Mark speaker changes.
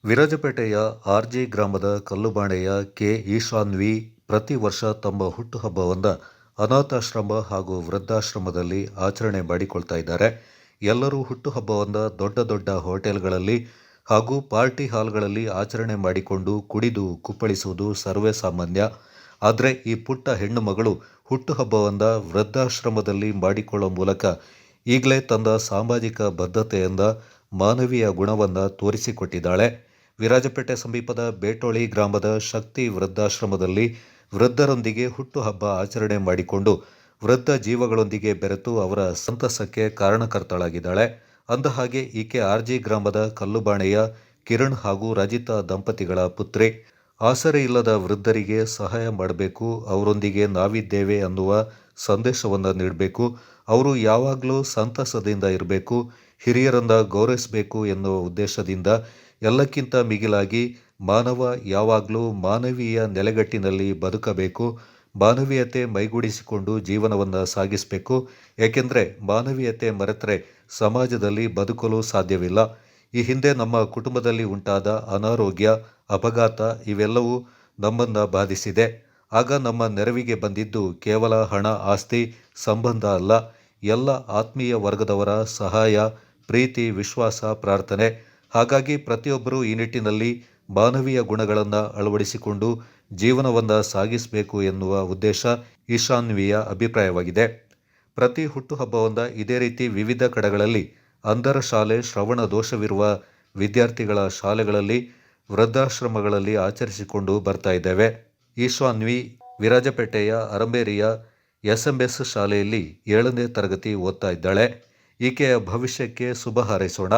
Speaker 1: ವಿರಾಜಪೇಟೆಯ ಆರ್ಜಿ ಗ್ರಾಮದ ಕಲ್ಲುಬಾಣೆಯ ಕೆ ಈಶಾನ್ವಿ ಪ್ರತಿ ವರ್ಷ ತಮ್ಮ ಹುಟ್ಟುಹಬ್ಬವನ್ನು ಅನಾಥಾಶ್ರಮ ಹಾಗೂ ವೃದ್ಧಾಶ್ರಮದಲ್ಲಿ ಆಚರಣೆ ಮಾಡಿಕೊಳ್ತಾ ಇದ್ದಾರೆ. ಎಲ್ಲರೂ ಹುಟ್ಟುಹಬ್ಬವನ್ನು ದೊಡ್ಡ ದೊಡ್ಡ ಹೋಟೆಲ್ಗಳಲ್ಲಿ ಹಾಗೂ ಪಾರ್ಟಿ ಹಾಲ್ಗಳಲ್ಲಿ ಆಚರಣೆ ಮಾಡಿಕೊಂಡು ಕುಡಿದು ಕುಪ್ಪಳಿಸುವುದು ಸರ್ವೇ ಸಾಮಾನ್ಯ. ಆದರೆ ಈ ಪುಟ್ಟ ಹೆಣ್ಣು ಮಗಳು ಹುಟ್ಟುಹಬ್ಬವನ್ನು ವೃದ್ಧಾಶ್ರಮದಲ್ಲಿ ಮಾಡಿಕೊಳ್ಳುವ ಮೂಲಕ ಈಗಲೇ ತನ್ನ ಸಾಮಾಜಿಕ ಬದ್ಧತೆಯಿಂದ ಮಾನವೀಯ ಗುಣವನ್ನು ತೋರಿಸಿಕೊಟ್ಟಿದ್ದಾಳೆ. ವಿರಾಜಪೇಟೆ ಸಮೀಪದ ಬೇಟೋಳಿ ಗ್ರಾಮದ ಶಕ್ತಿ ವೃದ್ಧಾಶ್ರಮದಲ್ಲಿ ವೃದ್ಧರೊಂದಿಗೆ ಹುಟ್ಟುಹಬ್ಬ ಆಚರಣೆ ಮಾಡಿಕೊಂಡು ವೃದ್ಧ ಜೀವಗಳೊಂದಿಗೆ ಬೆರೆತು ಅವರ ಸಂತಸಕ್ಕೆ ಕಾರಣಕರ್ತಳಾಗಿದ್ದಾಳೆ. ಅಂದಹಾಗೆ ಈಕೆ ಆರ್ಜಿ ಗ್ರಾಮದ ಕಲ್ಲುಬಾಣೆಯ ಕಿರಣ್ ಹಾಗೂ ರಜಿತಾ ದಂಪತಿಗಳ ಪುತ್ರಿ. ಆಸರೆ ಇಲ್ಲದ ವೃದ್ಧರಿಗೆ ಸಹಾಯ ಮಾಡಬೇಕು, ಅವರೊಂದಿಗೆ ನಾವಿದ್ದೇವೆ ಅನ್ನುವ ಸಂದೇಶವನ್ನು ನೀಡಬೇಕು, ಅವರು ಯಾವಾಗಲೂ ಸಂತಸದಿಂದ ಇರಬೇಕು, ಹಿರಿಯರನ್ನು ಗೌರವಿಸಬೇಕು ಎನ್ನುವ ಉದ್ದೇಶದಿಂದ ಎಲ್ಲಕ್ಕಿಂತ ಮಿಗಿಲಾಗಿ ಮಾನವ ಯಾವಾಗಲೂ ಮಾನವೀಯ ನೆಲೆಗಟ್ಟಿನಲ್ಲಿ ಬದುಕಬೇಕು, ಮಾನವೀಯತೆ ಮೈಗೂಡಿಸಿಕೊಂಡು ಜೀವನವನ್ನು ಸಾಗಿಸಬೇಕು. ಏಕೆಂದರೆ ಮಾನವೀಯತೆ ಮರೆತರೆ ಸಮಾಜದಲ್ಲಿ ಬದುಕಲು ಸಾಧ್ಯವಿಲ್ಲ. ಈ ಹಿಂದೆ ನಮ್ಮ ಕುಟುಂಬದಲ್ಲಿ ಉಂಟಾದ ಅನಾರೋಗ್ಯ, ಅಪಘಾತ ಇವೆಲ್ಲವೂ ನಮ್ಮನ್ನು ಬಾಧಿಸಿದೆ. ಆಗ ನಮ್ಮ ನೆರವಿಗೆ ಬಂದಿದ್ದು ಕೇವಲ ಹಣ, ಆಸ್ತಿ, ಸಂಬಂಧ ಅಲ್ಲ, ಎಲ್ಲ ಆತ್ಮೀಯ ವರ್ಗದವರ ಸಹಾಯ, ಪ್ರೀತಿ, ವಿಶ್ವಾಸ, ಪ್ರಾರ್ಥನೆ. ಹಾಗಾಗಿ ಪ್ರತಿಯೊಬ್ಬರೂ ಈ ನಿಟ್ಟಿನಲ್ಲಿ ಮಾನವೀಯ ಗುಣಗಳನ್ನು ಅಳವಡಿಸಿಕೊಂಡು ಜೀವನವನ್ನು ಸಾಗಿಸಬೇಕು ಎನ್ನುವ ಉದ್ದೇಶ ಈಶಾನ್ವಿಯ ಅಭಿಪ್ರಾಯವಾಗಿದೆ. ಪ್ರತಿ ಹುಟ್ಟುಹಬ್ಬವನ್ನು ಇದೇ ರೀತಿ ವಿವಿಧ ಕಡೆಗಳಲ್ಲಿ ಅಂಧರ ಶಾಲೆ, ಶ್ರವಣ ದೋಷವಿರುವ ವಿದ್ಯಾರ್ಥಿಗಳ ಶಾಲೆಗಳಲ್ಲಿ, ವೃದ್ಧಾಶ್ರಮಗಳಲ್ಲಿ ಆಚರಿಸಿಕೊಂಡು ಬರ್ತಾ ಇದ್ದೇವೆ. ಈಶಾನ್ವಿ ವಿರಾಜಪೇಟೆಯ ಅರಂಬೇರಿಯ SMS ಶಾಲೆಯಲ್ಲಿ 7ನೇ ತರಗತಿ ಓದ್ತಾ ಇದ್ದಾಳೆ. ಈಕೆಯ ಭವಿಷ್ಯಕ್ಕೆ ಶುಭ ಹಾರೈಸೋಣ.